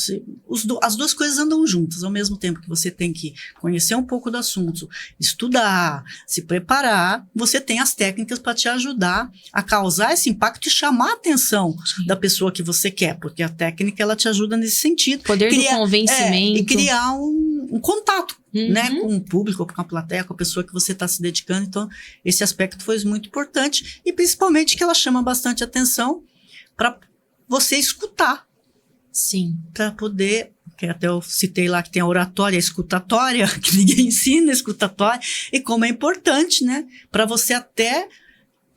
as duas coisas andam juntas. Ao mesmo tempo que você tem que conhecer um pouco do assunto, estudar, se preparar, você tem as técnicas para te ajudar a causar esse impacto e chamar a atenção da pessoa que você quer, porque a técnica, ela te ajuda nesse sentido. Poder do convencimento. E criar um contato, né, com o público, com a plateia, com a pessoa que você está se dedicando. Então, esse aspecto foi muito importante, e principalmente que ela chama bastante atenção para você escutar. Sim. Para poder, que até eu citei lá que tem a oratória, a escutatória, que ninguém ensina a escutatória, e como é importante, né, para você até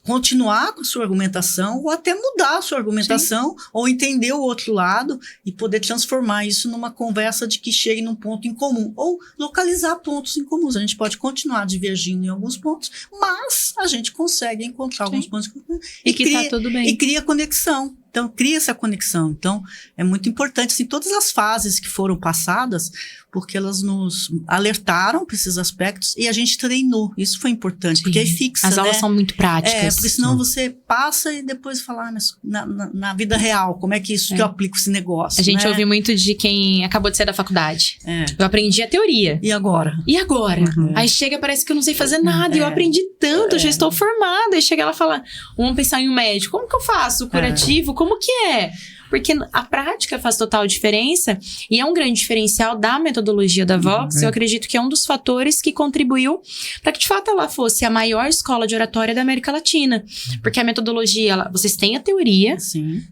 continuar com a sua argumentação, ou até mudar a sua argumentação, ou entender o outro lado e poder transformar isso numa conversa de que chegue num ponto em comum, ou localizar pontos em comuns. A gente pode continuar divergindo em alguns pontos, mas a gente consegue encontrar alguns pontos em comum e que tá tudo bem. E cria conexão. Então, cria essa conexão. Então, é muito importante, assim, todas as fases que foram passadas, porque elas nos alertaram para esses aspectos e a gente treinou. Isso foi importante, porque aí fixa, as aulas são muito práticas. Porque senão você passa e depois fala, mas na vida real, como é que isso que eu aplico esse negócio? A gente ouve muito de quem acabou de sair da faculdade. Eu aprendi a teoria. E agora? Aí chega, parece que eu não sei fazer nada, e eu aprendi tanto, já estou formada. Aí chega ela e fala, vamos pensar em um médico, como que eu faço? Curativo? Como que é? Porque a prática faz total diferença, e é um grande diferencial da metodologia da Vox. Eu acredito que é um dos fatores que contribuiu para que, de fato, ela fosse a maior escola de oratória da América Latina. Porque a metodologia, vocês têm a teoria,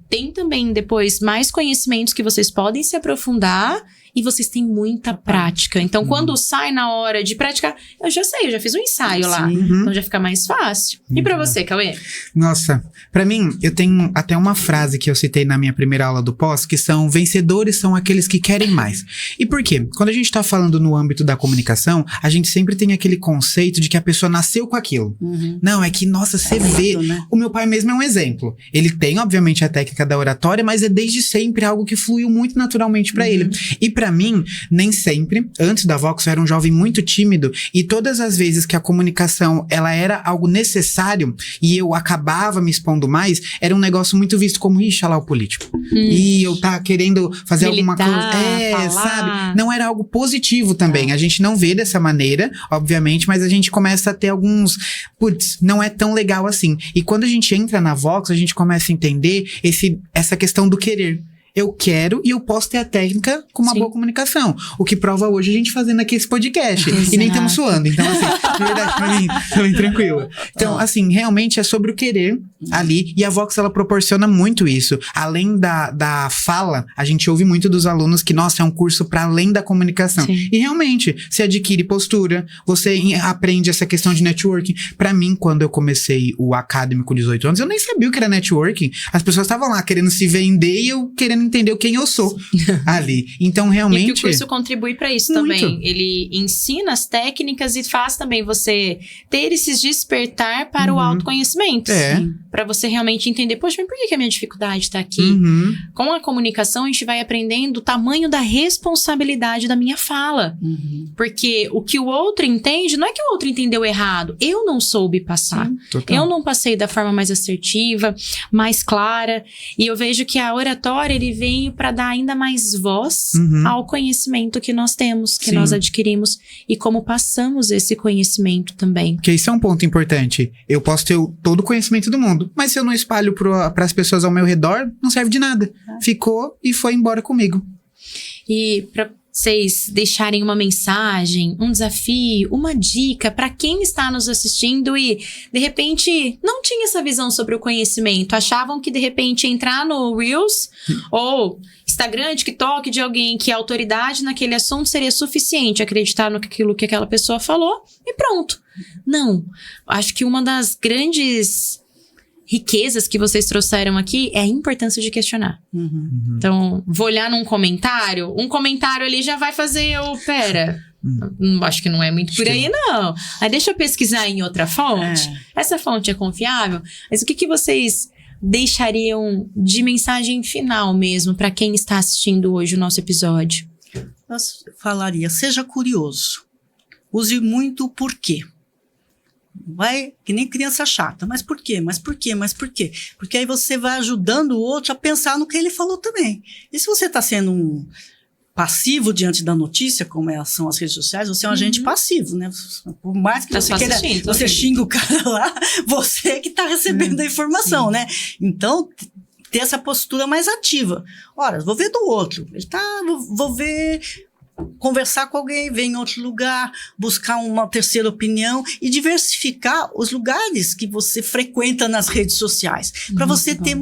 tem também depois mais conhecimentos que vocês podem se aprofundar, e vocês têm muita prática. Então, quando sai na hora de praticar, eu já sei, eu já fiz um ensaio lá. Então, já fica mais fácil. E pra você, Cauê? Nossa, pra mim, eu tenho até uma frase que eu citei na minha primeira aula do pós, que são: vencedores são aqueles que querem mais. E por quê? Quando a gente tá falando no âmbito da comunicação, a gente sempre tem aquele conceito de que a pessoa nasceu com aquilo. Não, é que, nossa, você vê. Né? O meu pai mesmo é um exemplo. Ele tem, obviamente, a técnica da oratória, mas é desde sempre algo que fluiu muito naturalmente pra ele. E pra mim, nem sempre, antes da Vox, eu era um jovem muito tímido, e todas as vezes que a comunicação, ela era algo necessário, e eu acabava me expondo mais, era um negócio muito visto como, ixi, lá o político. E eu tá querendo fazer alguma coisa. Sabe? Não era algo positivo também. A gente não vê dessa maneira, obviamente, mas a gente começa a ter alguns, não é tão legal assim. E quando a gente entra na Vox, a gente começa a entender essa questão do querer. Eu quero e eu posso ter a técnica com uma boa comunicação. O que prova hoje a gente fazendo aqui esse podcast. E nem estamos suando. Então, assim, de verdade, pra mim, tô bem tranquilo. Então, assim, realmente é sobre o querer ali. E a Vox, ela proporciona muito isso. Além da fala, a gente ouve muito dos alunos que, nossa, é um curso para além da comunicação. E realmente, você adquire postura, você aprende essa questão de networking. Pra mim, quando eu comecei o acadêmico com 18 anos, eu nem sabia o que era networking. As pessoas estavam lá querendo se vender e eu querendo entender quem eu sou ali. Então, realmente... E que o curso contribui para isso também. Ele ensina as técnicas e faz também você ter esses despertar para o autoconhecimento. Para você realmente entender, poxa, mas por que a minha dificuldade está aqui? Com a comunicação, a gente vai aprendendo o tamanho da responsabilidade da minha fala. Porque o que o outro entende, não é que o outro entendeu errado. Eu não soube passar. Eu não passei da forma mais assertiva, mais clara. E eu vejo que a oratória, ele veio para dar ainda mais voz ao conhecimento que nós temos, que nós adquirimos, e como passamos esse conhecimento também. Porque isso é um ponto importante. Eu posso ter todo o conhecimento do mundo, mas se eu não espalho para as pessoas ao meu redor, não serve de nada. Ficou e foi embora comigo. E vocês deixarem uma mensagem, um desafio, uma dica para quem está nos assistindo e, de repente, não tinha essa visão sobre o conhecimento. Achavam que, de repente, entrar no Reels ou Instagram, TikTok de alguém que é autoridade naquele assunto seria suficiente, acreditar naquilo que aquela pessoa falou e pronto. Não. Acho que uma das grandes riquezas que vocês trouxeram aqui é a importância de questionar. Então, vou olhar num comentário, um comentário ali já vai fazer pera, acho que não é muito por aí, não. Aí deixa eu pesquisar em outra fonte. Essa fonte é confiável? Mas o que vocês deixariam de mensagem final mesmo para quem está assistindo hoje o nosso episódio? Eu falaria, seja curioso. Use muito o porquê. Vai que nem criança chata. Mas por quê? Mas por quê? Mas por quê? Porque aí você vai ajudando o outro a pensar no que ele falou também. E se você está sendo um passivo diante da notícia, como são as redes sociais, você é um agente passivo, né? Por mais que você queira, você xinga o cara lá, você que está recebendo a informação, né? Então, ter essa postura mais ativa. Ora, vou ver do outro. Vou ver... conversar com alguém, ver em outro lugar, buscar uma terceira opinião e diversificar os lugares que você frequenta nas redes sociais, para você ter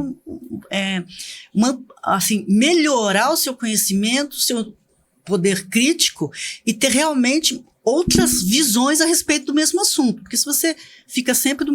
melhorar o seu conhecimento, o seu poder crítico e ter realmente outras visões a respeito do mesmo assunto, porque se você fica sempre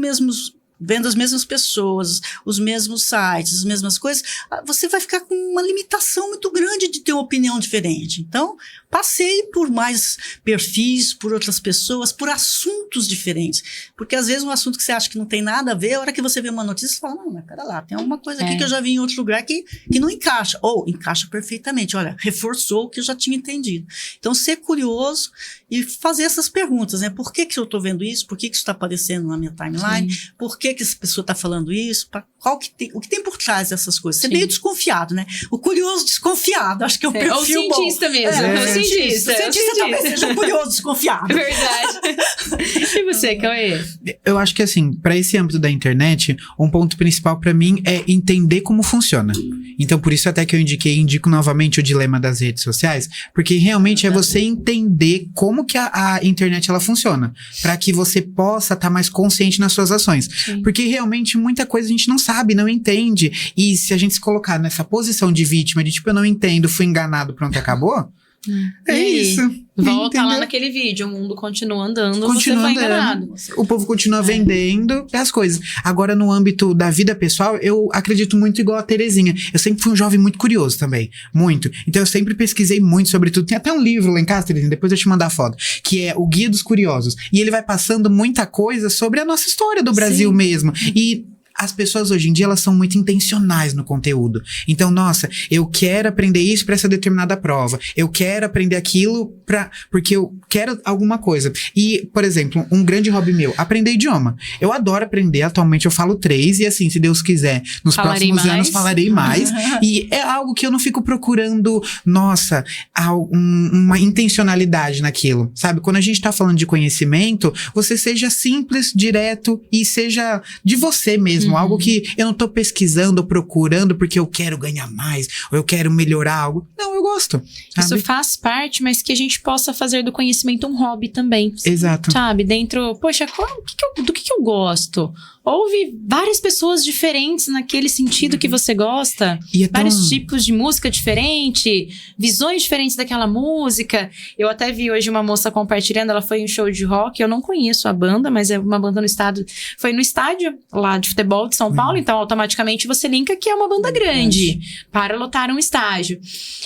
vendo as mesmas pessoas, os mesmos sites, as mesmas coisas, você vai ficar com uma limitação muito grande de ter uma opinião diferente. Então, passeie por mais perfis, por outras pessoas, por assuntos diferentes. Porque às vezes um assunto que você acha que não tem nada a ver, a hora que você vê uma notícia, você fala, não, mas pera lá, tem alguma coisa aqui que eu já vi em outro lugar que não encaixa. Ou encaixa perfeitamente, olha, reforçou o que eu já tinha entendido. Então, ser curioso e fazer essas perguntas, né? Por que eu estou vendo isso? Por que isso está aparecendo na minha timeline? Sim. Por que essa pessoa está falando isso? O que tem por trás dessas coisas? Ser meio desconfiado, né? O curioso desconfiado, acho que é o perfil o cientista bom. Mesmo. O cientista talvez seja um curioso desconfiado. É verdade. E você, Cauê? Eu acho que assim, para esse âmbito da internet, um ponto principal para mim é entender como funciona. Então, por isso até que eu indico novamente o dilema das redes sociais, porque realmente é você entender como que a internet ela funciona, para que você possa estar mais consciente nas suas ações. Sim. Porque realmente muita coisa a gente não sabe, não entende. E se a gente se colocar nessa posição de vítima, de tipo, eu não entendo, fui enganado, pronto, acabou. É isso. Volta lá naquele vídeo, o mundo continua andando, você foi enganado. O povo continua vendendo as coisas. Agora, no âmbito da vida pessoal, eu acredito muito igual a Terezinha. Eu sempre fui um jovem muito curioso também. Muito. Então, eu sempre pesquisei muito sobre tudo. Tem até um livro lá em casa, Terezinha, depois eu te mandar a foto, que é O Guia dos Curiosos. E ele vai passando muita coisa sobre a nossa história do Brasil mesmo. E as pessoas hoje em dia, elas são muito intencionais no conteúdo. Então, nossa, eu quero aprender isso para essa determinada prova. Eu quero aprender aquilo porque eu quero alguma coisa. E, por exemplo, um grande hobby meu, aprender idioma. Eu adoro aprender, atualmente eu falo 3 e assim, se Deus quiser, nos próximos anos falarei mais. E é algo que eu não fico procurando, nossa, uma intencionalidade naquilo, sabe? Quando a gente tá falando de conhecimento, você seja simples, direto e seja de você mesmo. Algo que eu não tô pesquisando ou procurando porque eu quero ganhar mais, ou eu quero melhorar algo. Não, eu gosto. Sabe? Isso faz parte, mas que a gente possa fazer do conhecimento um hobby também. Exato. Sabe? Dentro, poxa, do que eu gosto? Ouve várias pessoas diferentes naquele sentido que você gosta. E vários tipos de música diferente, visões diferentes daquela música. Eu até vi hoje uma moça compartilhando, ela foi em um show de rock, eu não conheço a banda, mas é uma banda no estado, foi no estádio lá de futebol de São Paulo, então automaticamente você linka que é uma banda grande para lotar um estádio.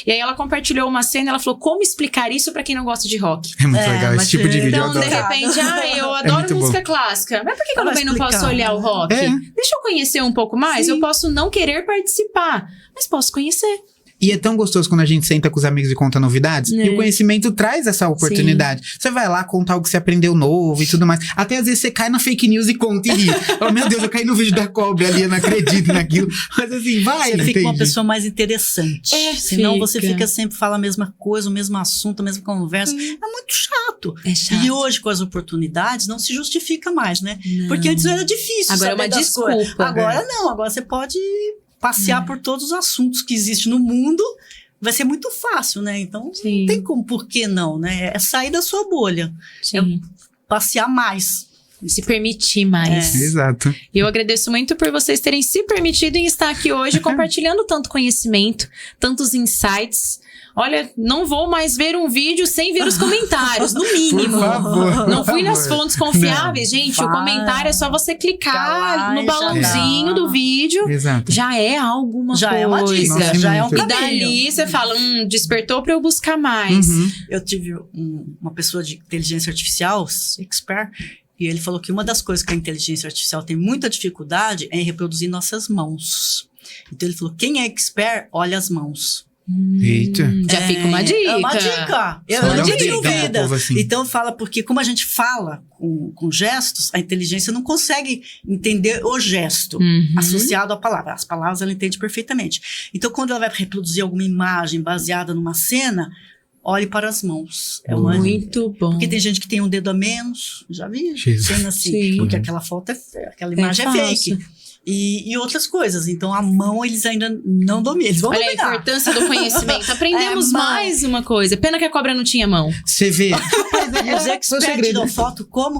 E aí ela compartilhou uma cena, ela falou, como explicar isso pra quem não gosta de rock? É muito legal, esse tipo de vídeo então, de repente, eu adoro música clássica, mas por que eu também não posso olhar o rock? Deixa eu conhecer um pouco mais. Sim. Eu posso não querer participar, mas posso conhecer. E é tão gostoso quando a gente senta com os amigos e conta novidades. E o conhecimento traz essa oportunidade. Sim. Você vai lá contar o que você aprendeu novo e tudo mais. Até às vezes você cai na fake news e conta e ri. Oh, meu Deus, eu caí no vídeo da cobra ali, eu não acredito naquilo. Mas assim, vai. Você fica uma pessoa mais interessante. Senão você fica sempre fala a mesma coisa, o mesmo assunto, a mesma conversa. É muito chato. É chato. E hoje, com as oportunidades, não se justifica mais, né? Não. Porque antes era difícil. Agora é uma desculpa. Agora não, agora você pode passear por todos os assuntos que existem no mundo vai ser muito fácil, né? Então, Sim. não tem como, por que não, né? É sair da sua bolha, Sim. passear mais. Se permitir mais. Exato. E eu agradeço muito por vocês terem se permitido em estar aqui hoje compartilhando tanto conhecimento, tantos insights. Olha, não vou mais ver um vídeo sem ver os comentários, no mínimo. Por favor, Não por fui nas favor. fontes confiáveis, gente. O Vai. comentário é só você clicar Vai, no já balãozinho dá. do vídeo. Exato. Já é alguma Já coisa. é uma dica, Nossa, já é um muito. E caminho. dali você fala, despertou pra eu buscar mais. Uhum. Eu tive uma pessoa de inteligência artificial, expert, e ele falou que uma das coisas que a inteligência artificial tem muita dificuldade é em reproduzir nossas mãos. Então ele falou, quem é expert, olha as mãos. Eita. Já fica uma dica. É uma dica. Eu Olha não o tinha dedão pro dúvida. povo, assim. Então fala, porque como a gente fala com gestos, a inteligência não consegue entender o gesto Uhum. associado à palavra. As palavras ela entende perfeitamente. Então quando ela vai reproduzir alguma imagem baseada numa cena, olhe para as mãos. É uma Muito bom. porque tem gente que tem um dedo a menos, já vi Jesus. cena assim, Sim. porque aquela foto aquela imagem é falso. fake. E outras coisas. Então, a mão eles ainda não dominam. Eles vão Olha a dominar. importância do conhecimento. Aprendemos É, mão. mais uma coisa. Pena que a cobra não tinha mão. Você vê. Os Seu experts segredo. tiram foto como?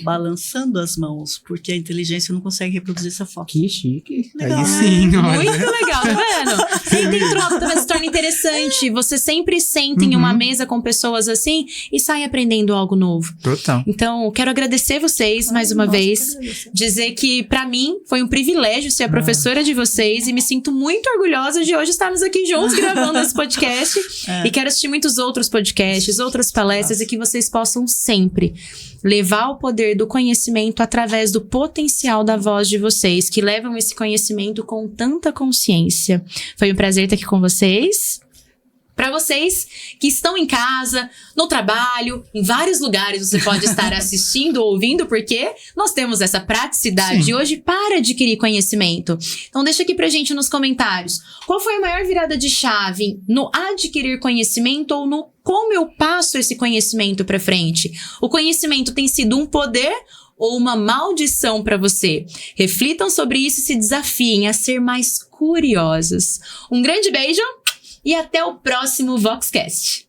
Balançando as mãos, porque a inteligência não consegue reproduzir essa foto. Que chique. Legal, Aí né? sim, olha. Muito legal, tá vendo? Tem troca, também se torna interessante. Você sempre senta em uma mesa com pessoas assim e sai aprendendo algo novo. Total. Então, quero agradecer vocês mais uma Nossa, vez. que agradeço. Dizer que, pra mim, foi um privilégio ser a professora de vocês e me sinto muito orgulhosa de hoje estarmos aqui juntos gravando esse podcast. E quero assistir muitos outros podcasts, outras palestras e que vocês possam sempre levar o poder do conhecimento através do potencial da voz de vocês, que levam esse conhecimento com tanta consciência. Foi um prazer estar aqui com vocês. Para vocês que estão em casa, no trabalho, em vários lugares você pode estar assistindo ou ouvindo, porque nós temos essa praticidade Sim. hoje para adquirir conhecimento. Então deixa aqui pra gente nos comentários, qual foi a maior virada de chave no adquirir conhecimento ou no como eu passo esse conhecimento para frente? O conhecimento tem sido um poder ou uma maldição para você? Reflitam sobre isso e se desafiem a ser mais curiosos. Um grande beijo! E até o próximo Voxcast.